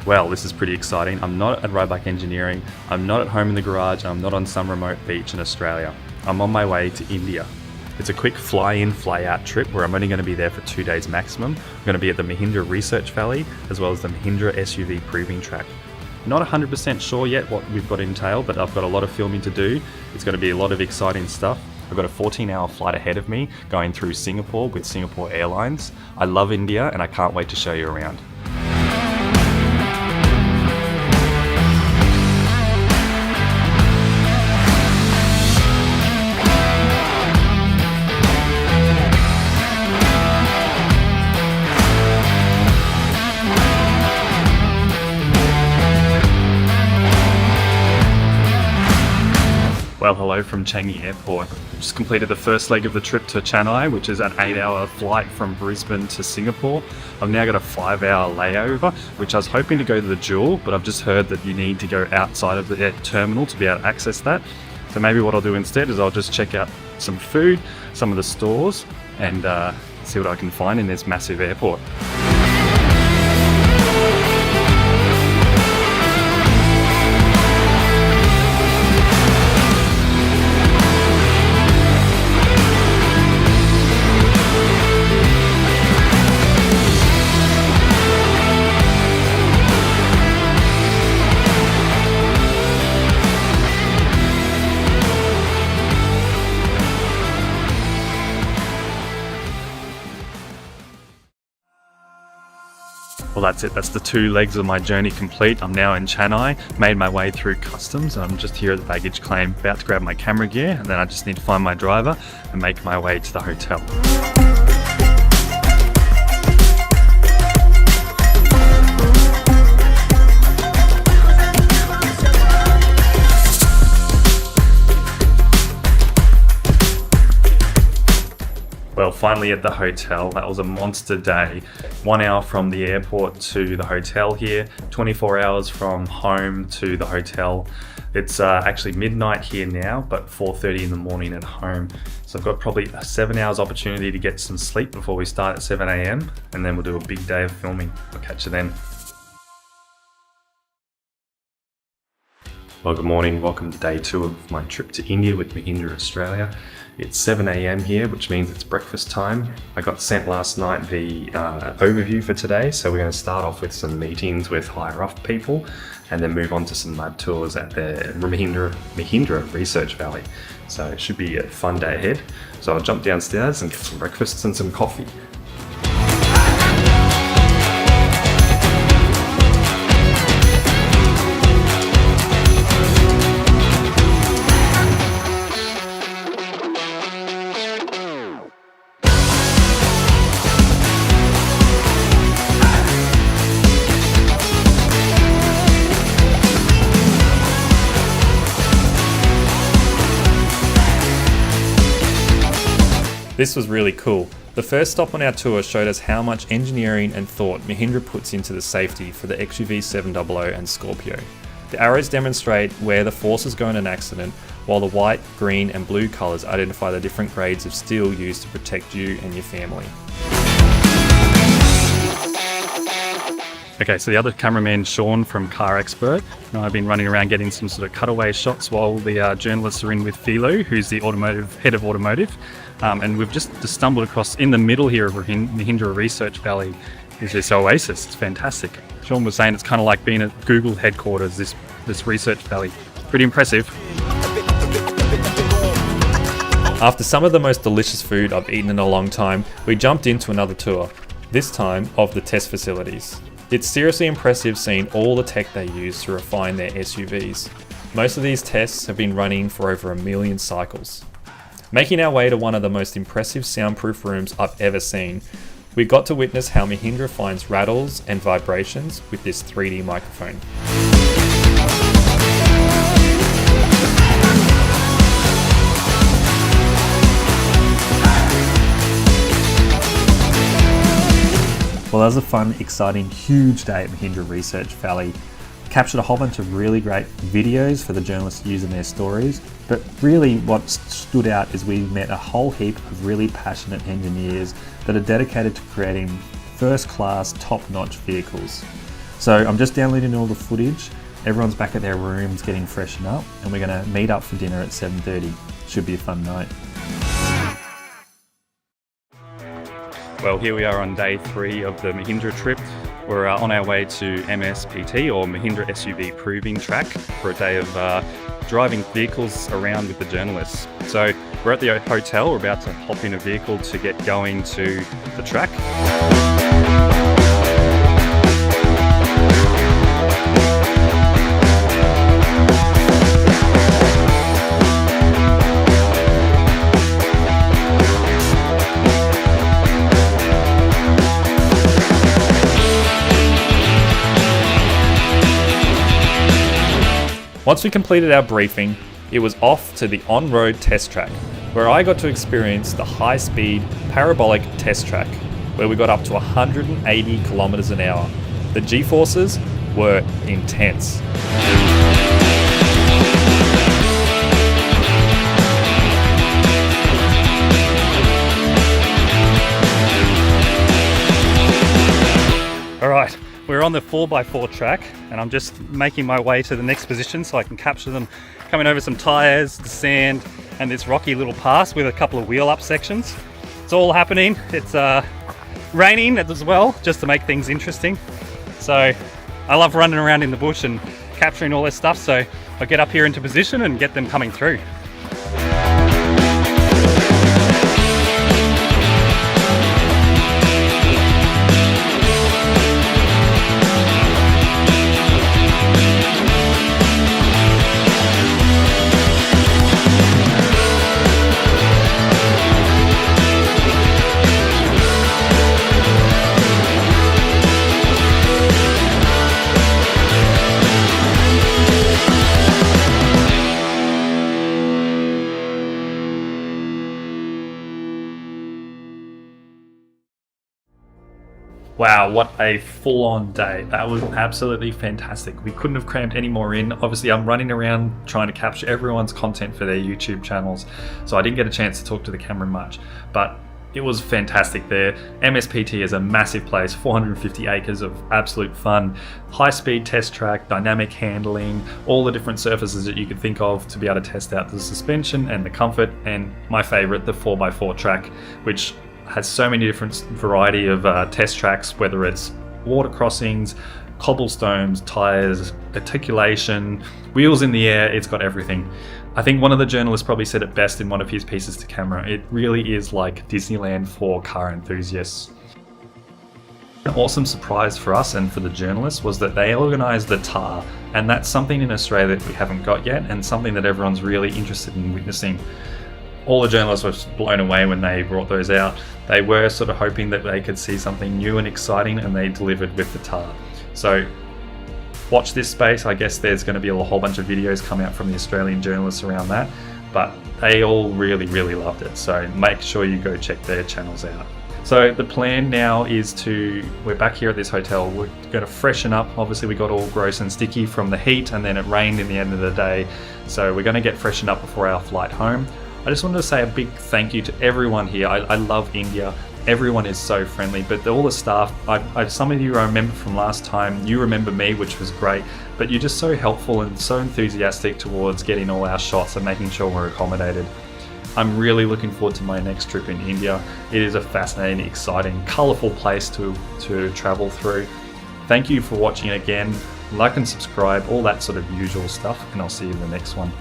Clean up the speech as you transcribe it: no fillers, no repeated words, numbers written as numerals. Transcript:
Well, this is pretty exciting. I'm not at Roebuck Engineering, I'm not at home in the garage, I'm not on some remote beach in Australia. I'm on my way to India. It's a quick fly-in, fly-out trip where I'm only going to be there for 2 days maximum. I'm going to be at the Mahindra Research Valley as well as the Mahindra SUV Proving Track. Not 100% sure yet what we've got entailed, but I've got a lot of filming to do. It's going to be a lot of exciting stuff. I've got a 14-hour flight ahead of me going through Singapore with Singapore Airlines. I love India and I can't wait to show you around. Well, hello from Changi Airport. Just completed the first leg of the trip to Chennai, which is an 8-hour flight from Brisbane to Singapore. I've now got a 5-hour layover, which I was hoping to go to the Jewel, but I've just heard that you need to go outside of the terminal to be able to access that. So maybe what I'll do instead is I'll just check out some food, some of the stores, and see what I can find in this massive airport. Well, that's it. That's the 2 legs of my journey complete. I'm now in Chennai, made my way through customs. I'm just here at the baggage claim, about to grab my camera gear, and then I just need to find my driver and make my way to the hotel. Well, finally at the hotel. That was a monster day. 1 hour from the airport to the hotel here, 24 hours from home to the hotel. It's actually midnight here now, but 4:30 in the morning at home. So I've got probably 7 hours opportunity to get some sleep before we start at 7 a.m. and then we'll do a big day of filming. I'll catch you then. Well, good morning. Welcome to day 2 of my trip to India with Mahindra Australia. It's 7 a.m. here, which means it's breakfast time. I got sent last night the overview for today, so we're going to start off with some meetings with higher up people and then move on to some lab tours at the Mahindra Research Valley. So it should be a fun day ahead. So I'll jump downstairs and get some breakfast and some coffee. This was really cool. The first stop on our tour showed us how much engineering and thought Mahindra puts into the safety for the XUV700 and Scorpio. The arrows demonstrate where the forces go in an accident, while the white, green and blue colours identify the different grades of steel used to protect you and your family. Okay, so the other cameraman, Sean from Car Expert, and I've been running around getting some sort of cutaway shots while the journalists are in with Philo, who's the head of automotive. And we've just stumbled across, in the middle here of Mahindra Research Valley, is this oasis. It's fantastic. Sean was saying it's kind of like being at Google headquarters, this Research Valley. Pretty impressive. After some of the most delicious food I've eaten in a long time, we jumped into another tour, this time of the test facilities. It's seriously impressive seeing all the tech they use to refine their SUVs. Most of these tests have been running for over 1 million cycles. Making our way to one of the most impressive soundproof rooms I've ever seen, we got to witness how Mahindra finds rattles and vibrations with this 3D microphone. Well, that was a fun, exciting, huge day at Mahindra Research Valley. Captured a whole bunch of really great videos for the journalists to use in their stories, but really what stood out is we met a whole heap of really passionate engineers that are dedicated to creating first-class, top-notch vehicles. So I'm just downloading all the footage. Everyone's back at their rooms getting freshened up, and we're going to meet up for dinner at 7:30. Should be a fun night. Well, here we are on day 3 of the Mahindra trip. We're on our way to MSPT, or Mahindra SUV Proving Track, for a day of driving vehicles around with the journalists. So we're at the hotel, we're about to hop in a vehicle to get going to the track. Once we completed our briefing, it was off to the on-road test track, where I got to experience the high-speed parabolic test track, where we got up to 180 kilometers an hour. The G-forces were intense. All right. We're on the 4x4 track, and I'm just making my way to the next position so I can capture them coming over some tyres, the sand, and this rocky little pass with a couple of wheel up sections. It's all happening. It's raining as well, just to make things interesting. So I love running around in the bush and capturing all this stuff, so I'll get up here into position and get them coming through. Wow, what a full-on day. That was absolutely fantastic. We couldn't have crammed any more in. Obviously, I'm running around trying to capture everyone's content for their YouTube channels, so I didn't get a chance to talk to the camera much, but it was fantastic there. MSPT is a massive place, 450 acres of absolute fun, high-speed test track, dynamic handling, all the different surfaces that you could think of to be able to test out the suspension and the comfort, and my favorite, the 4x4 track, which has so many different variety of test tracks, whether it's water crossings, cobblestones, tires, articulation, wheels in the air. It's got everything. I think one of the journalists probably said it best in one of his pieces to camera. It really is like Disneyland for car enthusiasts. An awesome surprise for us and for the journalists was that they organised the tar, and that's something in Australia that we haven't got yet, and something that everyone's really interested in witnessing. All the journalists were blown away when they brought those out. They were sort of hoping that they could see something new and exciting, and they delivered with the tar. So watch this space. I guess there's going to be a whole bunch of videos come out from the Australian journalists around that, but they all really loved it. So make sure you go check their channels out. So the plan now is we're back here at this hotel. We're going to freshen up. Obviously we got all gross and sticky from the heat, and then it rained in the end of the day. So we're going to get freshened up before our flight home. I just wanted to say a big thank you to everyone here. I love India. Everyone is so friendly, but all the staff, some of you I remember from last time, you remember me, which was great, but you're just so helpful and so enthusiastic towards getting all our shots and making sure we're accommodated. I'm really looking forward to my next trip in India. It is a fascinating, exciting, colourful place to travel through. Thank you for watching again. Like and subscribe, all that sort of usual stuff, and I'll see you in the next one.